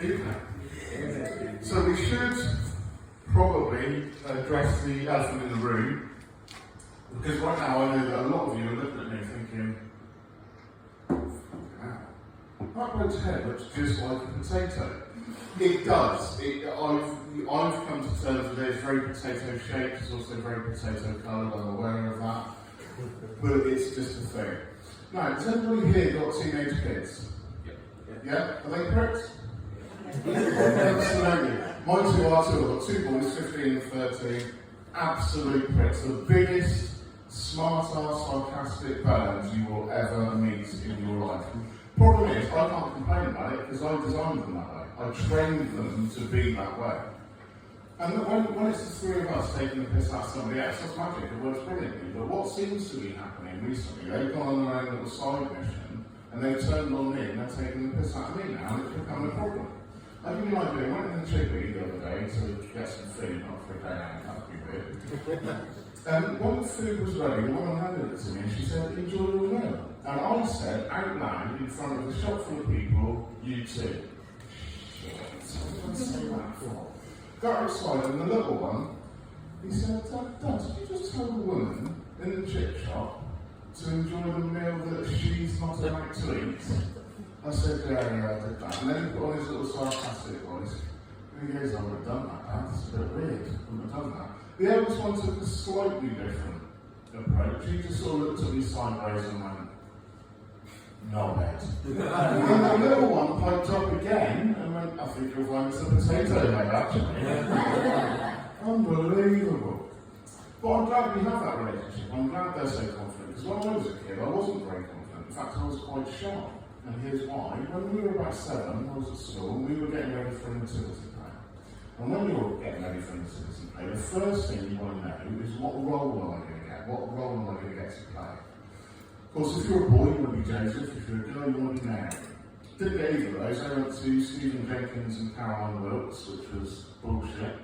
Evening. So we should probably address the elephant in the room, because right now I know that a lot of you are looking at me thinking, wow, that bloke's head looks just like a potato. It does. I've come to terms with it. It's very potato shaped. It's also very potato coloured. I'm aware of that. But it's just a thing. Now, has anybody here got teenage kids? Yeah? Are they pricks? Absolutely. My two are too. I've got two boys, 15 and 13. Absolute pricks. The biggest, smart-ass, sarcastic bands you will ever meet in your life. Problem is, I can't complain about it because I designed them that way. I trained them to be that way. And when it's the three of us taking the piss out of somebody else, that's magic, it works brilliantly. But what seems to be happening recently, they've gone on their own little side mission, and they've turned on me, and they're taking the piss out of me now, and it's becoming a problem. I'll give you an idea. I went in the chippy the other day to get some food, not for a day out, that would be weird. And when the food was ready, the woman handed it to me, and she said, enjoy your meal. And I said, out loud, in front of a shop full of people, you too. What did I say that for? Got outside, and the little one, he said, Dad, did you just tell the woman in the chip shop to enjoy the meal that she's not allowed to eat? I said, yeah, I did that. And then he put on his little sarcastic voice. And he goes, I would have done that, Dad. It's a bit weird. I wouldn't have done that. The eldest one took a slightly different approach. He just sort of looked at me sideways and went, no, mate. And then the little one piped up again and went, I think you'll find it's a potato, mate, actually. Unbelievable. But I'm glad we have that relationship. I'm glad they're so confident. Because when I was a kid, I wasn't very confident. In fact, I was quite shy. And here's why. When we were about 7, I was at school, and we were getting ready for an nativity play. And when you're getting ready for an nativity play, the first thing you want to know is what role am I going to get? What role am I going to get to play? Of course, if you're a boy, you want to be Joseph. If you're a girl, you want to be Mary. Didn't get either of those. I went to Stephen Jenkins and Caroline Wilkes, which was bullshit,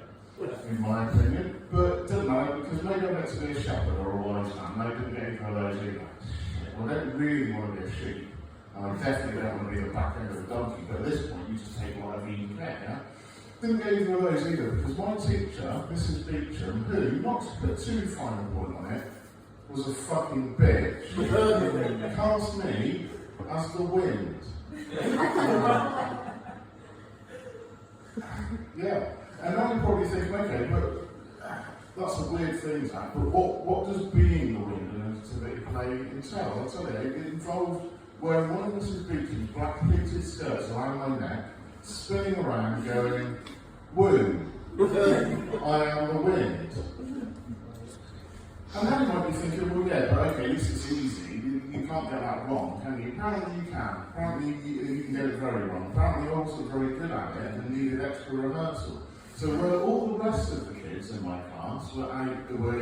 in my opinion. But it doesn't matter, because maybe I get to be a shepherd or a wise man. Maybe I didn't get either of those either. Well, I don't really want to be a sheep. And I definitely don't want to be the back end of a donkey. But at this point, you just take whatever you can get, yeah? Didn't get either of those either, because my teacher, Mrs. Beecham, who, not to put too fine a point on it, was a fucking bitch, cast me as the wind. Yeah, and now you're probably thinking, okay, but that's a weird thing, Zach, but what does being the wind in a nativity play entail? I'll tell you, it involved wearing one of Mrs. Beecham's black pleated skirts around my neck, spinning around going, woo, I am the wind. And now you might be thinking, well, yeah, but okay, this is easy. You can't get that wrong, can you? Apparently you can. Apparently you can get it very wrong. Apparently I wasn't very good at it and needed extra rehearsal. So where all the rest of the kids in my class were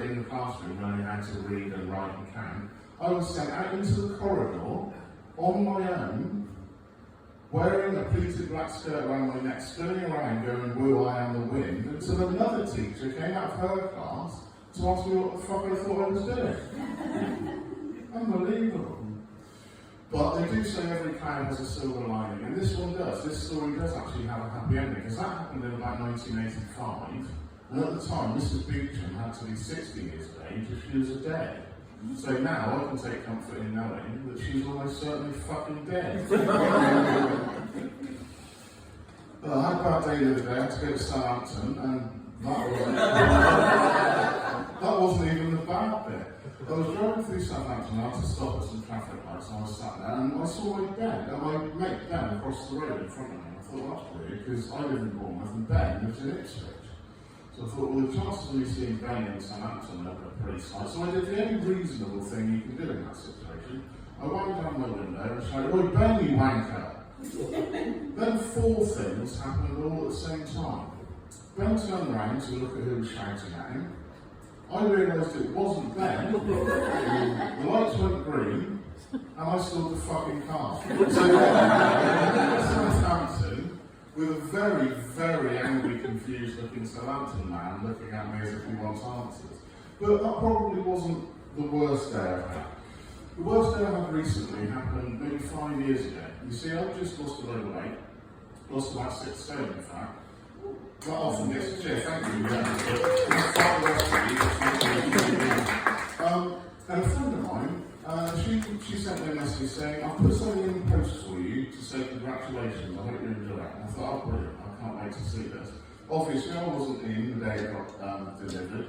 in the classroom learning how to read and write and count, I was sent out into the corridor on my own, wearing a pleated black skirt around my neck, spinning around going, woo, I am the wind, until another teacher came out of her class to ask me what the fuck I thought I was doing. Unbelievable. But they do say every cloud has a silver lining, and this one does. This story does actually have a happy ending, because that happened in about 1985, and at the time Mrs. Beecham had to be 60 years of age if she was dead. So now I can take comfort in knowing that she's almost certainly fucking dead. Well, I had a bad day the other day. I had to go to Southampton, and that wasn't even the bad bit. I was driving through Southampton, I had to stop at some traffic lights, and I was sat there, and I saw my mate Ben across the road in front of me. I thought, well, that's weird, because I live in Bournemouth and Ben lives in Ipswich. So I thought, well, the chances of me seeing Ben in Southampton are pretty slight. So I did the only reasonable thing you can do in that situation. I wound down my window and shouted, "Oi, Ben, you wanker!" Then 4 things happened all at the same time. Ben turned around to look at who was shouting at him. I realised it wasn't Ben. The lights went green, and I saw the fucking car. So Southampton, with a very, very angry, confused looking Southampton man looking at me as if he wants answers. But that probably wasn't the worst day I've had. The worst day I had recently happened maybe 5 years ago. You see, I've just lost a load of weight. Lost about 6 stone, in fact. Not often gets a cheer, thank you. And a friend of mine, she sent me a message saying, I've put something in the post for you to say congratulations, I hope you enjoy it. And I thought, oh brilliant, I can't wait to see this. Obviously I wasn't in the day it got delivered,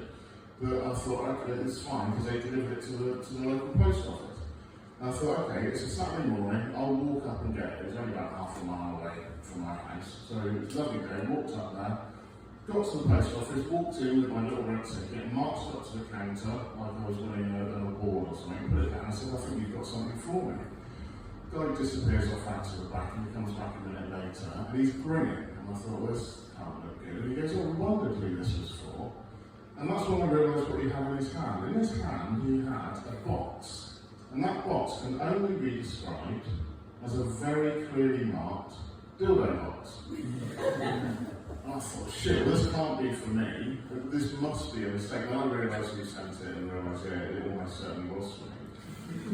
but I thought, okay, it's fine, because they delivered it to the local post office. And I thought, okay, it's a Saturday morning, I'll walk up and get it. It was only about half a mile away from my house, so it was a lovely day. Walked up there, got to the post office, walked in with my little red ticket, marched up to the counter like I was winning an award or something, put it down and said, I think you've got something for me. The guy disappears off out to the back and he comes back a minute later and he's grinning. And I thought, well, this can't look good. And he goes, oh, we wondered who this was for. And that's when I realised what he had in his hand. In his hand, he had a box. And that box can only be described as a very clearly marked dildo box. And I thought, shit, this can't be for me. This must be a mistake. And I realised who sent it and realised, yeah, it almost certainly was for me.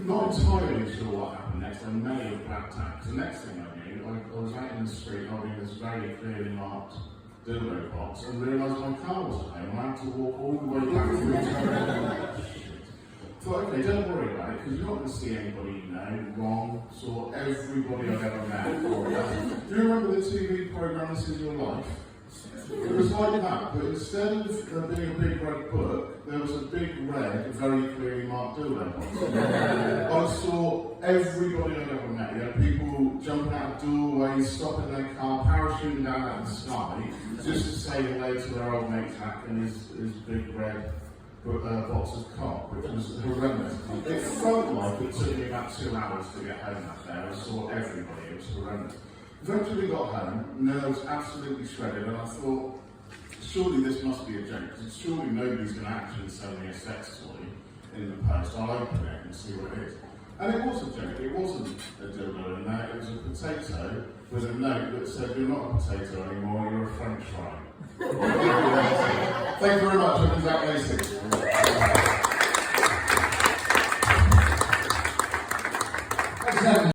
Not entirely sure what happened next. I may have blacked out. The next thing I knew, I was out in the street holding this very clearly marked dildo box and realised my car was at home. I had to walk all the way back through the thought, okay, don't worry about it, because you're not going to see anybody you know wrong, saw everybody I've ever met. Do you remember the TV programme This Is Your Life? It was like that, but instead of there being a big red book, there was a big red, very clearly marked dildo box. I saw everybody I've ever met. You know, people jumping out of doorways, stopping their car, parachuting down out of the sky, just to say hello to their old mate Jack and his big red box of cock, which was horrendous. It felt like it took me about 2 hours to get home that day. I saw everybody, it was horrendous. Eventually got home, nerves absolutely shredded, and I thought, surely this must be a joke, because surely nobody's going to actually send me a sex toy in the post. I'll open it and see what it is. And it was a joke, it wasn't a dildo in there, it was a potato with a note that said, you're not a potato anymore, you're a French fry. Thank you very much, I've been Zach Lacey.